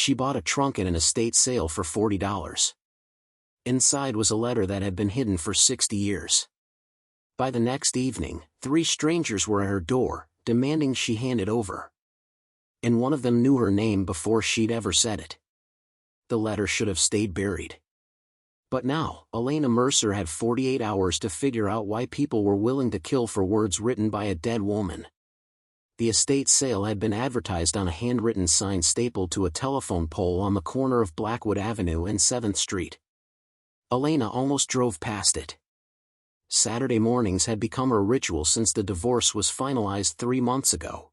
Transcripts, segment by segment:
She bought a trunk at an estate sale for $40. Inside was a letter that had been hidden for 60 years. By the next evening, 3 strangers were at her door, demanding she hand it over. And one of them knew her name before she'd ever said it. The letter should have stayed buried. But now, Elena Mercer had 48 hours to figure out why people were willing to kill for words written by a dead woman. The estate sale had been advertised on a handwritten sign stapled to a telephone pole on the corner of Blackwood Avenue and 7th Street. Elena almost drove past it. Saturday mornings had become her ritual since the divorce was finalized 3 months ago.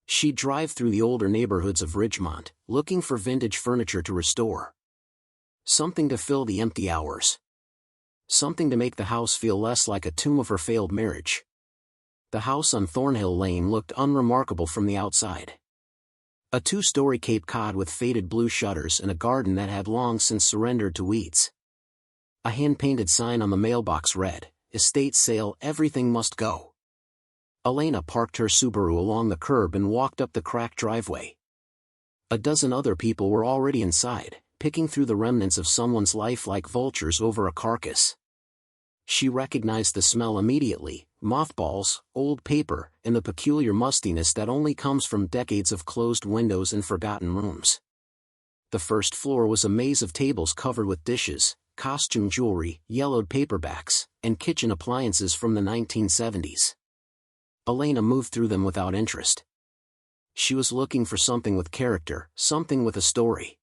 She'd drive through the older neighborhoods of Ridgemont, looking for vintage furniture to restore. Something to fill the empty hours. Something to make the house feel less like a tomb of her failed marriage. The house on Thornhill Lane looked unremarkable from the outside. A 2-story Cape Cod with faded blue shutters and a garden that had long since surrendered to weeds. A hand-painted sign on the mailbox read, "Estate sale, everything must go." Elena parked her Subaru along the curb and walked up the cracked driveway. A dozen other people were already inside, picking through the remnants of someone's life like vultures over a carcass. She recognized the smell immediately: mothballs, old paper, and the peculiar mustiness that only comes from decades of closed windows and forgotten rooms. The first floor was a maze of tables covered with dishes, costume jewelry, yellowed paperbacks, and kitchen appliances from the 1970s. Elena moved through them without interest. She was looking for something with character, something with a story.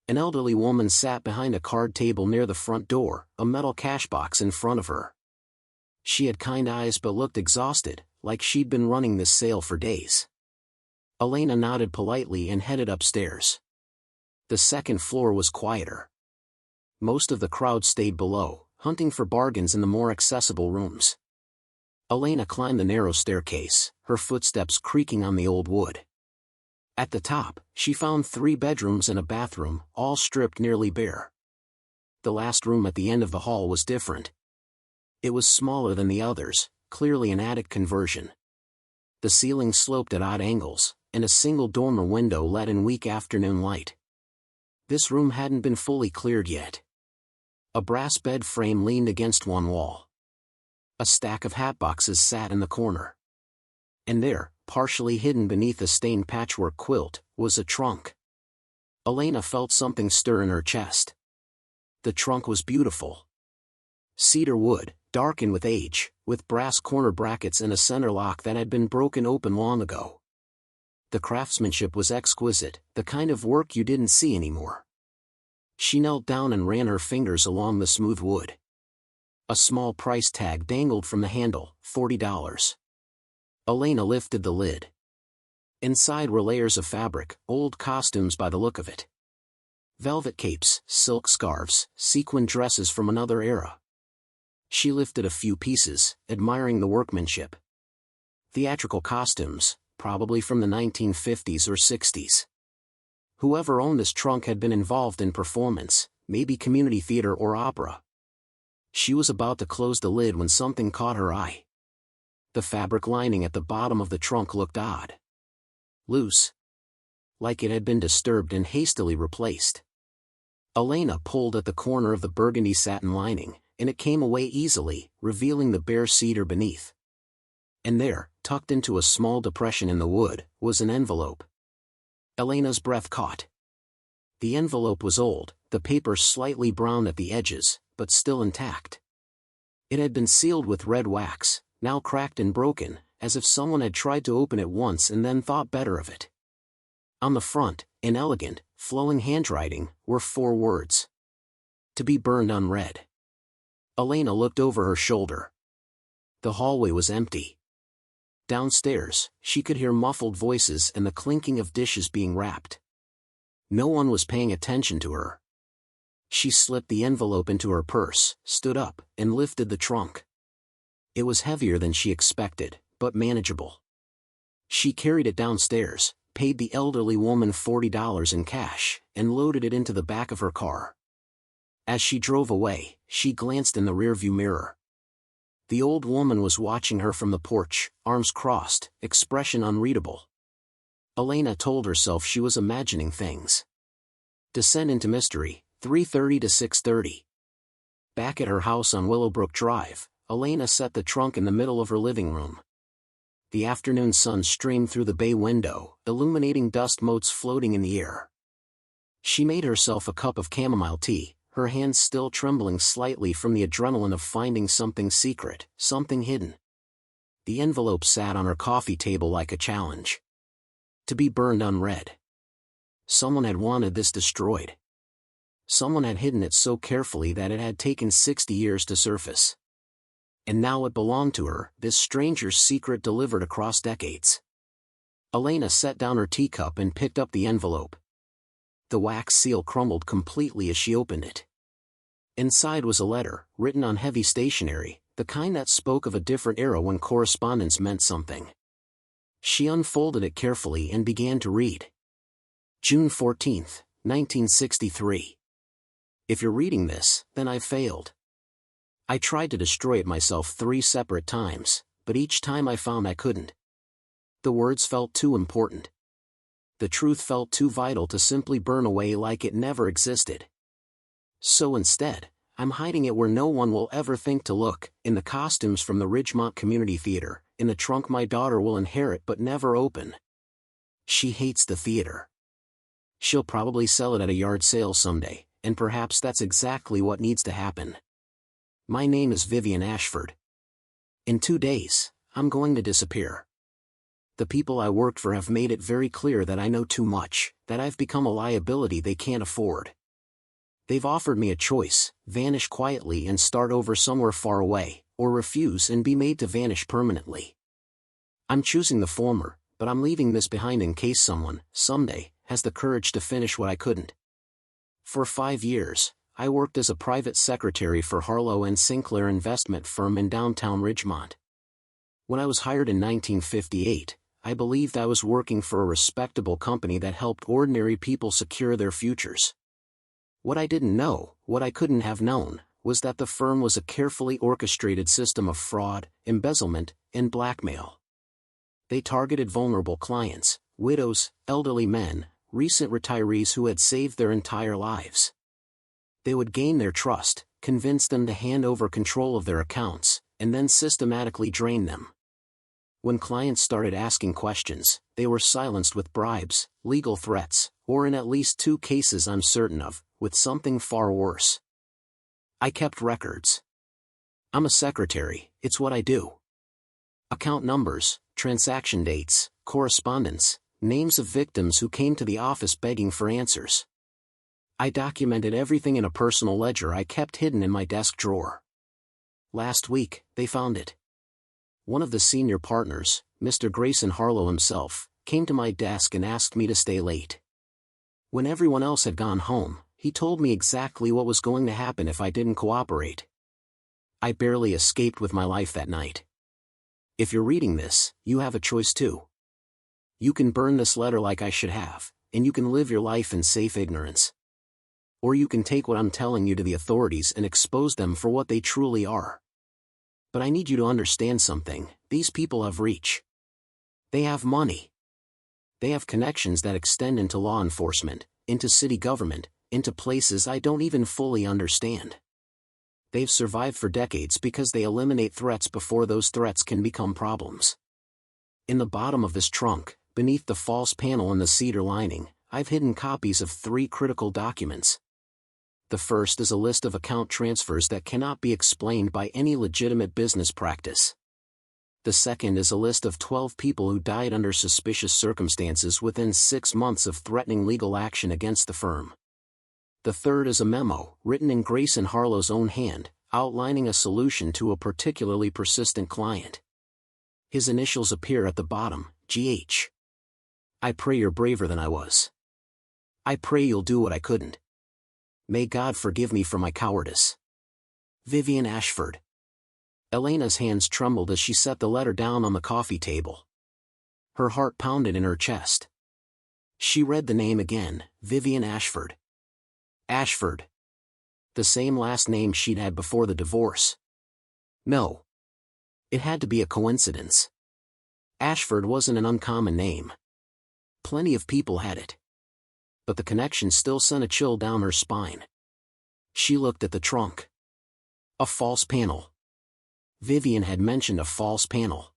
An elderly woman sat behind a card table near the front door, a metal cash box in front of her. She had kind eyes but looked exhausted, like she'd been running this sale for days. Elena nodded politely and headed upstairs. The second floor was quieter. Most of the crowd stayed below, hunting for bargains in the more accessible rooms. Elena climbed the narrow staircase, her footsteps creaking on the old wood. At the top, she found 3 bedrooms and a bathroom, all stripped nearly bare. The last room at the end of the hall was different. It was smaller than the others, clearly an attic conversion. The ceiling sloped at odd angles, and a single dormer window let in weak afternoon light. This room hadn't been fully cleared yet. A brass bed frame leaned against one wall. A stack of hat boxes sat in the corner. And there, partially hidden beneath a stained patchwork quilt, was a trunk. Elena felt something stir in her chest. The trunk was beautiful. Cedar wood, darkened with age, with brass corner brackets and a center lock that had been broken open long ago. The craftsmanship was exquisite, the kind of work you didn't see anymore. She knelt down and ran her fingers along the smooth wood. A small price tag dangled from the handle, $40. Elena lifted the lid. Inside were layers of fabric, old costumes by the look of it. Velvet capes, silk scarves, sequin dresses from another era. She lifted a few pieces, admiring the workmanship. Theatrical costumes, probably from the 1950s or 60s. Whoever owned this trunk had been involved in performance, maybe community theater or opera. She was about to close the lid when something caught her eye. The fabric lining at the bottom of the trunk looked odd. Loose. Like it had been disturbed and hastily replaced. Elena pulled at the corner of the burgundy satin lining, and it came away easily, revealing the bare cedar beneath. And there, tucked into a small depression in the wood, was an envelope. Elena's breath caught. The envelope was old, the paper slightly brown at the edges, but still intact. It had been sealed with red wax, now cracked and broken, as if someone had tried to open it once and then thought better of it. On the front, in elegant, flowing handwriting, were 4 words. To be burned unread. Elena looked over her shoulder. The hallway was empty. Downstairs, she could hear muffled voices and the clinking of dishes being wrapped. No one was paying attention to her. She slipped the envelope into her purse, stood up, and lifted the trunk. It was heavier than she expected, but manageable. She carried it downstairs, paid the elderly woman $40 in cash, and loaded it into the back of her car. As she drove away, she glanced in the rearview mirror. The old woman was watching her from the porch, arms crossed, expression unreadable. Elena told herself she was imagining things. Descent into mystery, 3:30 to 6:30. Back at her house on Willowbrook Drive, Elena set the trunk in the middle of her living room. The afternoon sun streamed through the bay window, illuminating dust motes floating in the air. She made herself a cup of chamomile tea, her hands still trembling slightly from the adrenaline of finding something secret, something hidden. The envelope sat on her coffee table like a challenge. To be burned unread. Someone had wanted this destroyed. Someone had hidden it so carefully that it had taken 60 years to surface. And now it belonged to her, this stranger's secret delivered across decades. Elena set down her teacup and picked up the envelope. The wax seal crumbled completely as she opened it. Inside was a letter, written on heavy stationery, the kind that spoke of a different era when correspondence meant something. She unfolded it carefully and began to read. June 14, 1963. If you're reading this, then I've failed. I tried to destroy it myself 3 separate times, but each time I found I couldn't. The words felt too important. The truth felt too vital to simply burn away like it never existed. So instead, I'm hiding it where no one will ever think to look, in the costumes from the Ridgemont Community Theater, in the trunk my daughter will inherit but never open. She hates the theater. She'll probably sell it at a yard sale someday, and perhaps that's exactly what needs to happen. My name is Vivian Ashford. In 2 days, I'm going to disappear. The people I worked for have made it very clear that I know too much, that I've become a liability they can't afford. They've offered me a choice: vanish quietly and start over somewhere far away, or refuse and be made to vanish permanently. I'm choosing the former, but I'm leaving this behind in case someone, someday, has the courage to finish what I couldn't. For 5 years, I worked as a private secretary for Harlow and Sinclair investment firm in downtown Ridgemont. When I was hired in 1958, I believed I was working for a respectable company that helped ordinary people secure their futures. What I didn't know, what I couldn't have known, was that the firm was a carefully orchestrated system of fraud, embezzlement, and blackmail. They targeted vulnerable clients, widows, elderly men, recent retirees who had saved their entire lives. They would gain their trust, convince them to hand over control of their accounts, and then systematically drain them. When clients started asking questions, they were silenced with bribes, legal threats, or in at least 2 cases I'm certain of, with something far worse. I kept records. I'm a secretary, it's what I do. Account numbers, transaction dates, correspondence, names of victims who came to the office begging for answers. I documented everything in a personal ledger I kept hidden in my desk drawer. Last week, they found it. One of the senior partners, Mr. Grayson Harlow himself, came to my desk and asked me to stay late. When everyone else had gone home, he told me exactly what was going to happen if I didn't cooperate. I barely escaped with my life that night. If you're reading this, you have a choice too. You can burn this letter like I should have, and you can live your life in safe ignorance. Or you can take what I'm telling you to the authorities and expose them for what they truly are. But I need you to understand something: these people have reach. They have money. They have connections that extend into law enforcement, into city government, into places I don't even fully understand. They've survived for decades because they eliminate threats before those threats can become problems. In the bottom of this trunk, beneath the false panel and the cedar lining, I've hidden copies of 3 critical documents. The first is a list of account transfers that cannot be explained by any legitimate business practice. The second is a list of 12 people who died under suspicious circumstances within 6 months of threatening legal action against the firm. The third is a memo, written in Grayson Harlow's own hand, outlining a solution to a particularly persistent client. His initials appear at the bottom, GH. I pray you're braver than I was. I pray you'll do what I couldn't. May God forgive me for my cowardice. Vivian Ashford. Elena's hands trembled as she set the letter down on the coffee table. Her heart pounded in her chest. She read the name again, Vivian Ashford. Ashford. The same last name she'd had before the divorce. No. It had to be a coincidence. Ashford wasn't an uncommon name. Plenty of people had it. But the connection still sent a chill down her spine. She looked at the trunk. A false panel. Vivian had mentioned a false panel.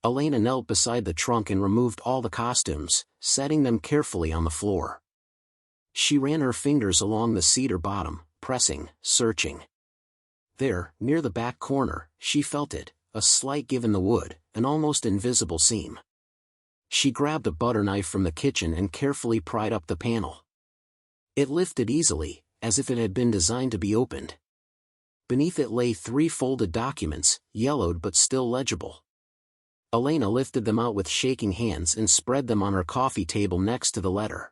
Elena knelt beside the trunk and removed all the costumes, setting them carefully on the floor. She ran her fingers along the cedar bottom, pressing, searching. There, near the back corner, she felt it, a slight give in the wood, an almost invisible seam. She grabbed a butter knife from the kitchen and carefully pried up the panel. It lifted easily, as if it had been designed to be opened. Beneath it lay 3 folded documents, yellowed but still legible. Elena lifted them out with shaking hands and spread them on her coffee table next to the letter.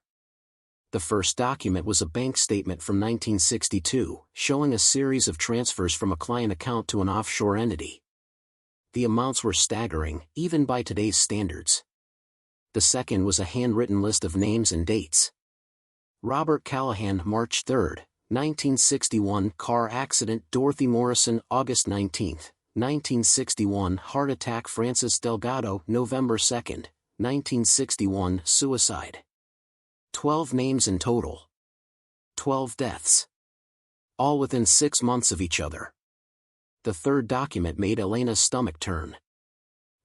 The first document was a bank statement from 1962, showing a series of transfers from a client account to an offshore entity. The amounts were staggering, even by today's standards. The second was a handwritten list of names and dates. Robert Callahan, March 3, 1961, car accident. Dorothy Morrison, August 19, 1961, heart attack. Francis Delgado, November 2, 1961, suicide. 12 names in total. 12 deaths. All within 6 months of each other. The third document made Elena's stomach turn.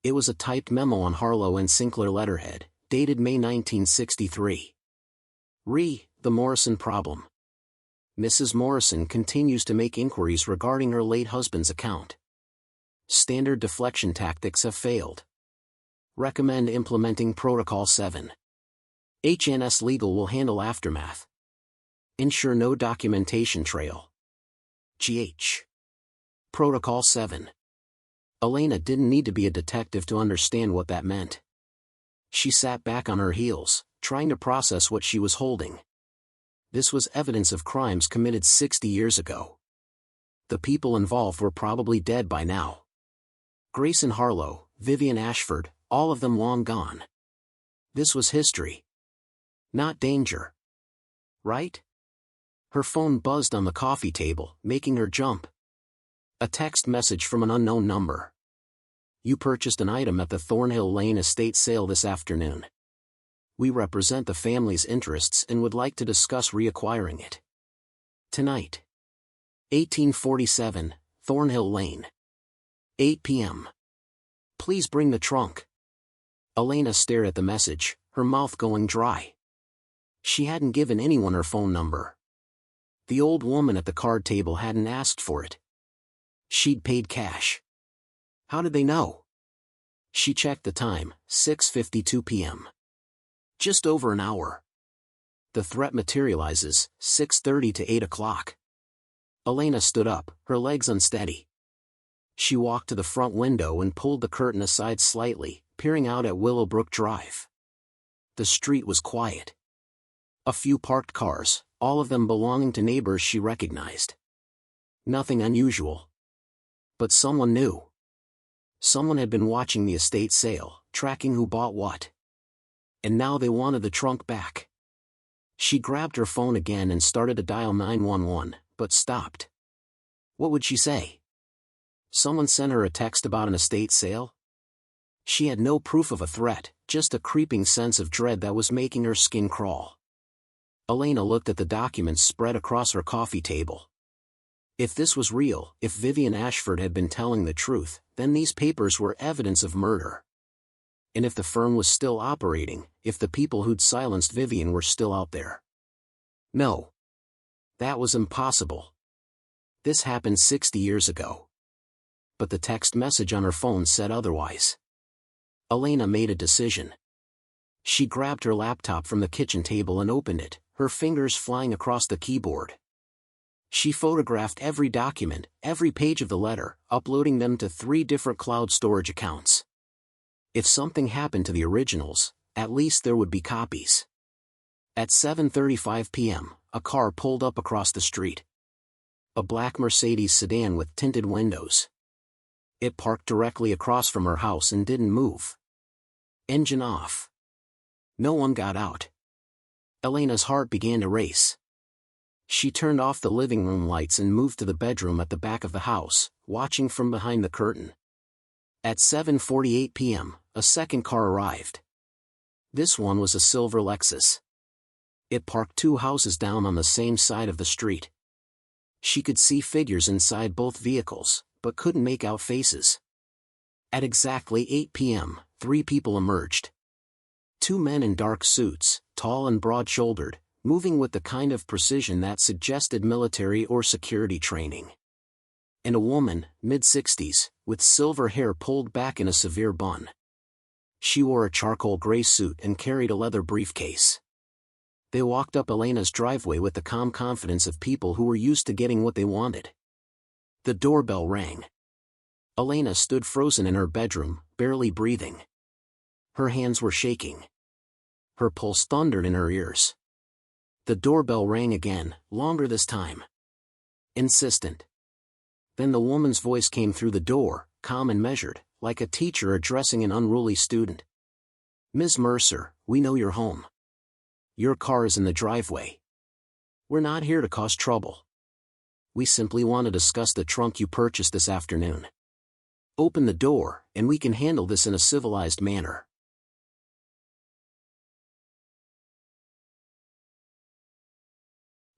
It was a typed memo on Harlow and Sinclair letterhead, dated May 1963. The Morrison problem. Mrs. Morrison continues to make inquiries regarding her late husband's account. Standard deflection tactics have failed. Recommend implementing Protocol 7. HNS Legal will handle aftermath. Ensure no documentation trail. GH. Protocol 7. Elena didn't need to be a detective to understand what that meant. She sat back on her heels, trying to process what she was holding. This was evidence of crimes committed 60 years ago. The people involved were probably dead by now. Grayson Harlow, Vivian Ashford, all of them long gone. This was history. Not danger. Right? Her phone buzzed on the coffee table, making her jump. A text message from an unknown number. You purchased an item at the Thornhill Lane estate sale this afternoon. We represent the family's interests and would like to discuss reacquiring it. Tonight. 1847, Thornhill Lane. 8 p.m. Please bring the trunk. Elena stared at the message, her mouth going dry. She hadn't given anyone her phone number. The old woman at the card table hadn't asked for it. She'd paid cash. How did they know? She checked the time, 6:52 p.m. Just over an hour. The threat materializes, 6:30 to 8 o'clock. Elena stood up, her legs unsteady. She walked to the front window and pulled the curtain aside slightly, peering out at Willowbrook Drive. The street was quiet. A few parked cars, all of them belonging to neighbors she recognized. Nothing unusual. But someone knew. Someone had been watching the estate sale, tracking who bought what. And now they wanted the trunk back. She grabbed her phone again and started to dial 911, but stopped. What would she say? Someone sent her a text about an estate sale? She had no proof of a threat, just a creeping sense of dread that was making her skin crawl. Elena looked at the documents spread across her coffee table. If this was real, if Vivian Ashford had been telling the truth, then these papers were evidence of murder. And if the firm was still operating, if the people who'd silenced Vivian were still out there. No. That was impossible. This happened 60 years ago. But the text message on her phone said otherwise. Elena made a decision. She grabbed her laptop from the kitchen table and opened it, her fingers flying across the keyboard. She photographed every document, every page of the letter, uploading them to 3 different cloud storage accounts. If something happened to the originals, at least there would be copies. At 7:35 p.m., a car pulled up across the street. A black Mercedes sedan with tinted windows. It parked directly across from her house and didn't move. Engine off. No one got out. Elena's heart began to race. She turned off the living room lights and moved to the bedroom at the back of the house, watching from behind the curtain. At 7:48 p.m., a second car arrived. This one was a silver Lexus. It parked 2 houses down on the same side of the street. She could see figures inside both vehicles, but couldn't make out faces. At exactly 8 p.m., 3 people emerged. 2 men in dark suits, tall and broad-shouldered, moving with the kind of precision that suggested military or security training. And a woman, mid-60s, with silver hair pulled back in a severe bun. She wore a charcoal gray suit and carried a leather briefcase. They walked up Elena's driveway with the calm confidence of people who were used to getting what they wanted. The doorbell rang. Elena stood frozen in her bedroom, barely breathing. Her hands were shaking. Her pulse thundered in her ears. The doorbell rang again, longer this time. Insistent. Then the woman's voice came through the door, calm and measured, like a teacher addressing an unruly student. "Ms. Mercer, we know you're home. Your car is in the driveway. We're not here to cause trouble. We simply want to discuss the trunk you purchased this afternoon. Open the door, and we can handle this in a civilized manner."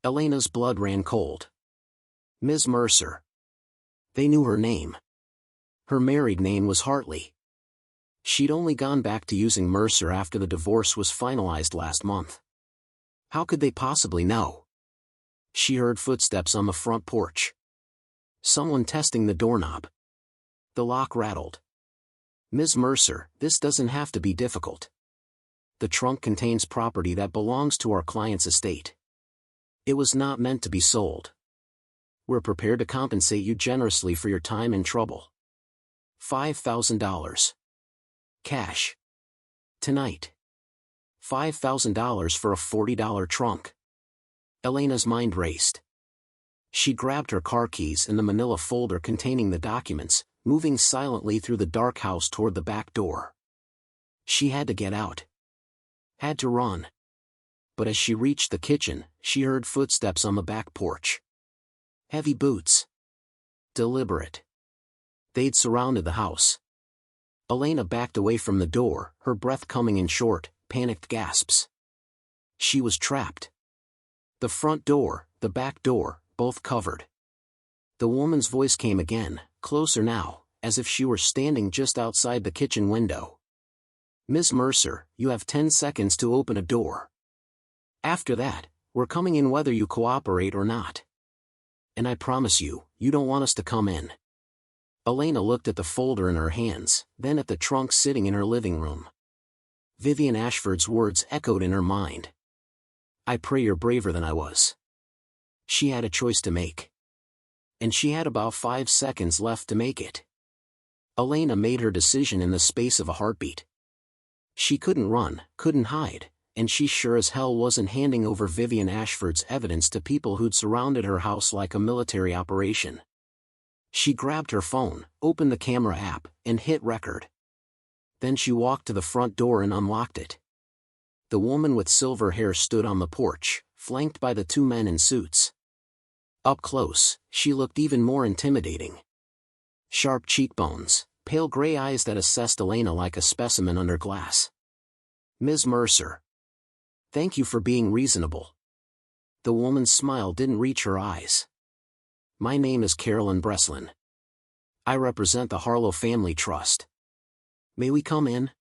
Elena's blood ran cold. Ms. Mercer. They knew her name. Her married name was Hartley. She'd only gone back to using Mercer after the divorce was finalized last month. How could they possibly know? She heard footsteps on the front porch. Someone testing the doorknob. The lock rattled. "Ms. Mercer, this doesn't have to be difficult. The trunk contains property that belongs to our client's estate. It was not meant to be sold. We're prepared to compensate you generously for your time and trouble. $5,000. Cash. Tonight. $5,000 for a $40 trunk." Elena's mind raced. She grabbed her car keys and the manila folder containing the documents, moving silently through the dark house toward the back door. She had to get out. Had to run. But as she reached the kitchen, she heard footsteps on the back porch. Heavy boots. Deliberate. They'd surrounded the house. Elena backed away from the door, her breath coming in short, panicked gasps. She was trapped. The front door, the back door, both covered. The woman's voice came again, closer now, as if she were standing just outside the kitchen window. "Ms. Mercer, you have 10 seconds to open a door. After that, we're coming in whether you cooperate or not. And I promise you, you don't want us to come in." Elena looked at the folder in her hands, then at the trunk sitting in her living room. Vivian Ashford's words echoed in her mind. "I pray you're braver than I was." She had a choice to make. And she had about 5 seconds left to make it. Elena made her decision in the space of a heartbeat. She couldn't run, couldn't hide, and she sure as hell wasn't handing over Vivian Ashford's evidence to people who'd surrounded her house like a military operation. She grabbed her phone, opened the camera app, and hit record. Then she walked to the front door and unlocked it. The woman with silver hair stood on the porch, flanked by the 2 men in suits. Up close, she looked even more intimidating. Sharp cheekbones, pale gray eyes that assessed Elena like a specimen under glass. "Ms. Mercer. Thank you for being reasonable." The woman's smile didn't reach her eyes. "My name is Carolyn Breslin. I represent the Harlow Family Trust. May we come in?"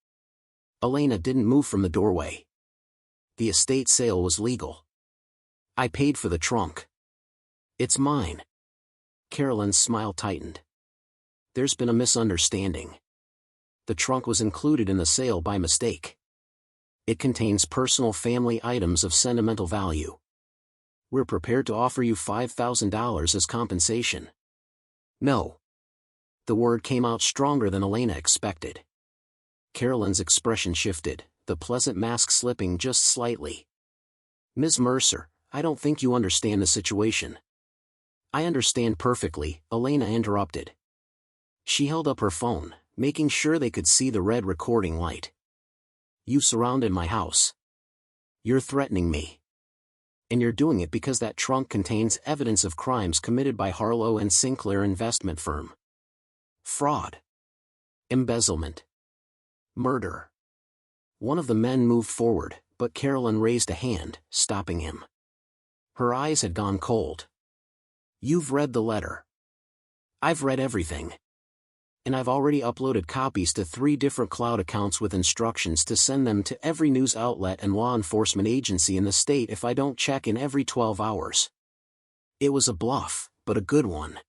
Elena didn't move from the doorway. The estate sale was legal. "I paid for the trunk. It's mine." Carolyn's smile tightened. "There's been a misunderstanding. The trunk was included in the sale by mistake. It contains personal family items of sentimental value. We're prepared to offer you $5,000 as compensation." "No." The word came out stronger than Elena expected. Carolyn's expression shifted, the pleasant mask slipping just slightly. "Ms. Mercer, I don't think you understand the situation." "I understand perfectly," Elena interrupted. She held up her phone, making sure they could see the red recording light. "You surrounded my house. You're threatening me. And you're doing it because that trunk contains evidence of crimes committed by Harlow and Sinclair investment firm. Fraud. Embezzlement. Murder. One of the men moved forward, but Carolyn raised a hand, stopping him. Her eyes had gone cold. "You've read the letter." "I've read everything. And I've already uploaded copies to 3 different cloud accounts with instructions to send them to every news outlet and law enforcement agency in the state if I don't check in every 12 hours. It was a bluff, but a good one."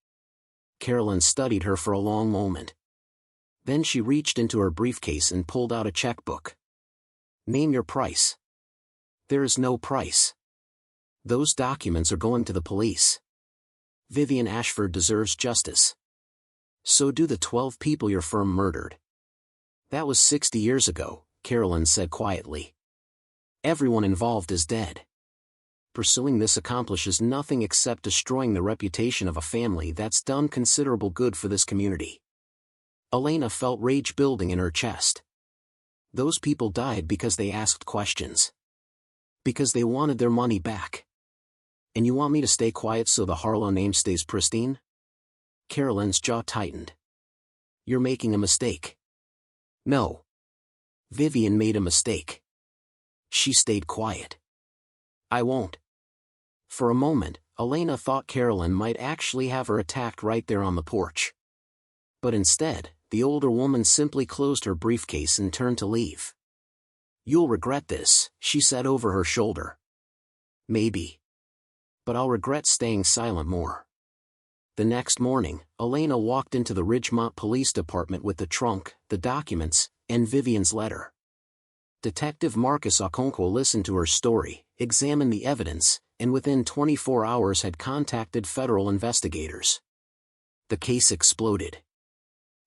Carolyn studied her for a long moment. Then she reached into her briefcase and pulled out a checkbook. "Name your price." "There is no price. Those documents are going to the police. Vivian Ashford deserves justice. So do the 12 people your firm murdered." "That was 60 years ago," Carolyn said quietly. "Everyone involved is dead. Pursuing this accomplishes nothing except destroying the reputation of a family that's done considerable good for this community." Elena felt rage building in her chest. Those people died because they asked questions. Because they wanted their money back. And you want me to stay quiet so the Harlow name stays pristine? Carolyn's jaw tightened. "You're making a mistake." "No. Vivian made a mistake. She stayed quiet. I won't." For a moment, Elena thought Carolyn might actually have her attacked right there on the porch. But instead, the older woman simply closed her briefcase and turned to leave. "You'll regret this," she said over her shoulder. "Maybe. But I'll regret staying silent more." The next morning, Elena walked into the Ridgemont Police Department with the trunk, the documents, and Vivian's letter. Detective Marcus Okonkwo listened to her story, examined the evidence, and within 24 hours had contacted federal investigators. The case exploded.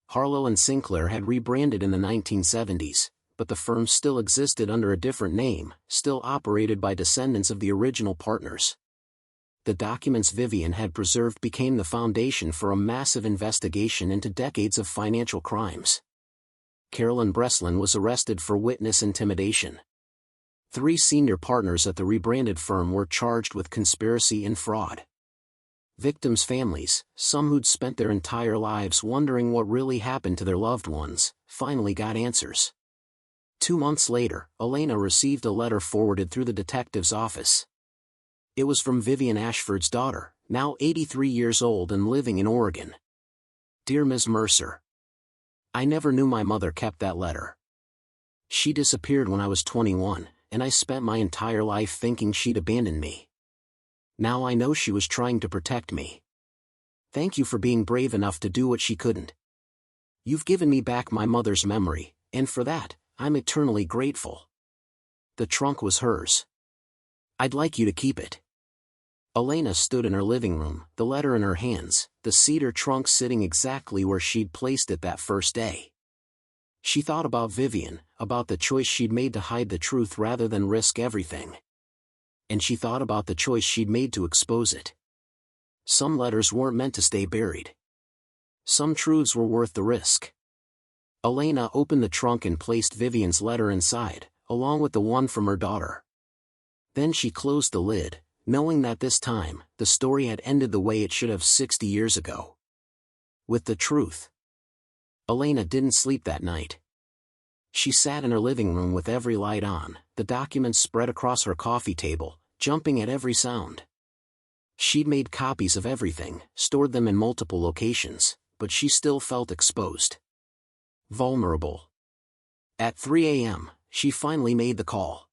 Harlow and Sinclair had rebranded in the 1970s, but the firm still existed under a different name, still operated by descendants of the original partners. The documents Vivian had preserved became the foundation for a massive investigation into decades of financial crimes. Carolyn Breslin was arrested for witness intimidation. 3 senior partners at the rebranded firm were charged with conspiracy and fraud. Victims' families, some who'd spent their entire lives wondering what really happened to their loved ones, finally got answers. 2 months later, Elena received a letter forwarded through the detective's office. It was from Vivian Ashford's daughter, now 83 years old and living in Oregon. "Dear Ms. Mercer, I never knew my mother kept that letter. She disappeared when I was 21, and I spent my entire life thinking she'd abandoned me. Now I know she was trying to protect me. Thank you for being brave enough to do what she couldn't. You've given me back my mother's memory, and for that, I'm eternally grateful." The trunk was hers. "I'd like you to keep it." Elena stood in her living room, the letter in her hands, the cedar trunk sitting exactly where she'd placed it that first day. She thought about Vivian, about the choice she'd made to hide the truth rather than risk everything. And she thought about the choice she'd made to expose it. Some letters weren't meant to stay buried. Some truths were worth the risk. Elena opened the trunk and placed Vivian's letter inside, along with the one from her daughter. Then she closed the lid, knowing that this time, the story had ended the way it should have 60 years ago. With the truth. Elena didn't sleep that night. She sat in her living room with every light on, the documents spread across her coffee table, jumping at every sound. She'd made copies of everything, stored them in multiple locations, but she still felt exposed. Vulnerable. At 3 a.m., she finally made the call.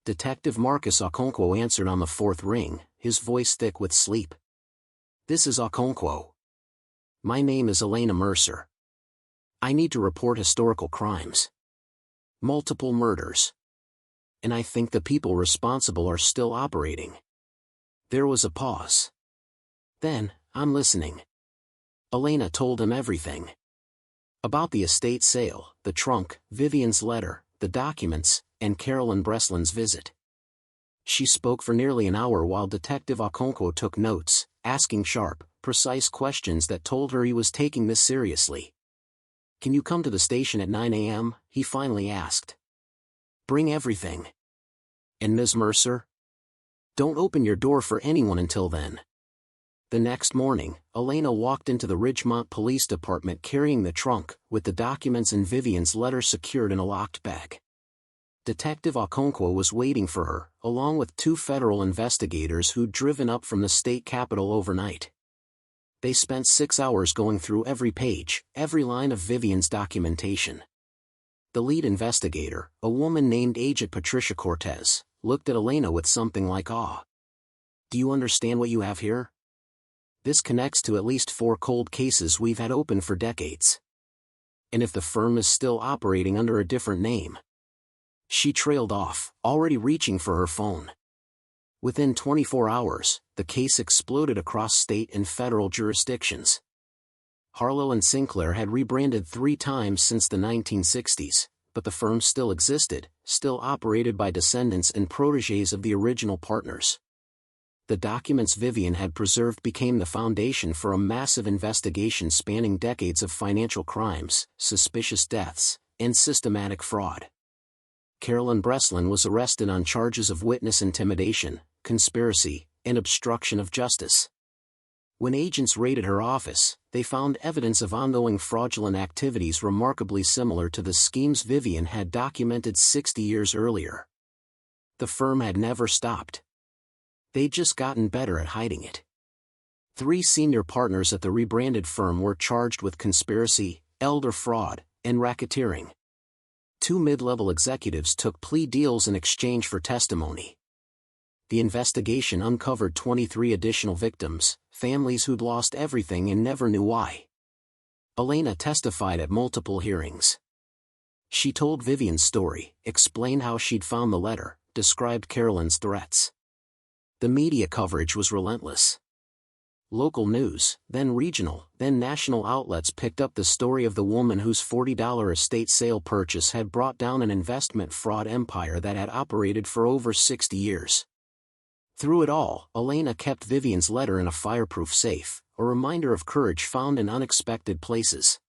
Detective Marcus Okonkwo answered on the 4th ring, his voice thick with sleep. "This is Okonkwo. My name is Elena Mercer. I need to report historical crimes. Multiple murders. And I think the people responsible are still operating." There was a pause. Then, "I'm listening." Elena told him everything. About the estate sale, the trunk, Vivian's letter, the documents, and Carolyn Breslin's visit. She spoke for nearly an hour while Detective Okonkwo took notes, asking sharp, precise questions that told her he was taking this seriously. "Can you come to the station at 9 a.m., he finally asked. "Bring everything. And Ms. Mercer? Don't open your door for anyone until then." The next morning, Elena walked into the Ridgemont Police Department carrying the trunk, with the documents and Vivian's letter secured in a locked bag. Detective Okonkwo was waiting for her, along with 2 federal investigators who'd driven up from the state capitol overnight. They spent 6 hours going through every page, every line of Vivian's documentation. The lead investigator, a woman named Agent Patricia Cortez, looked at Elena with something like awe. "Do you understand what you have here? This connects to at least 4 cold cases we've had open for decades. And if the firm is still operating under a different name..." She trailed off, already reaching for her phone. Within 24 hours, the case exploded across state and federal jurisdictions. Harlow and Sinclair had rebranded 3 times since the 1960s, but the firm still existed, still operated by descendants and protégés of the original partners. The documents Vivian had preserved became the foundation for a massive investigation spanning decades of financial crimes, suspicious deaths, and systematic fraud. Carolyn Breslin was arrested on charges of witness intimidation, conspiracy, and obstruction of justice. When agents raided her office, they found evidence of ongoing fraudulent activities remarkably similar to the schemes Vivian had documented 60 years earlier. The firm had never stopped. They'd just gotten better at hiding it. 3 senior partners at the rebranded firm were charged with conspiracy, elder fraud, and racketeering. 2 mid-level executives took plea deals in exchange for testimony. The investigation uncovered 23 additional victims, families who'd lost everything and never knew why. Elena testified at multiple hearings. She told Vivian's story, explained how she'd found the letter, described Carolyn's threats. The media coverage was relentless. Local news, then regional, then national outlets picked up the story of the woman whose $40 estate sale purchase had brought down an investment fraud empire that had operated for over 60 years. Through it all, Elena kept Vivian's letter in a fireproof safe, a reminder of courage found in unexpected places.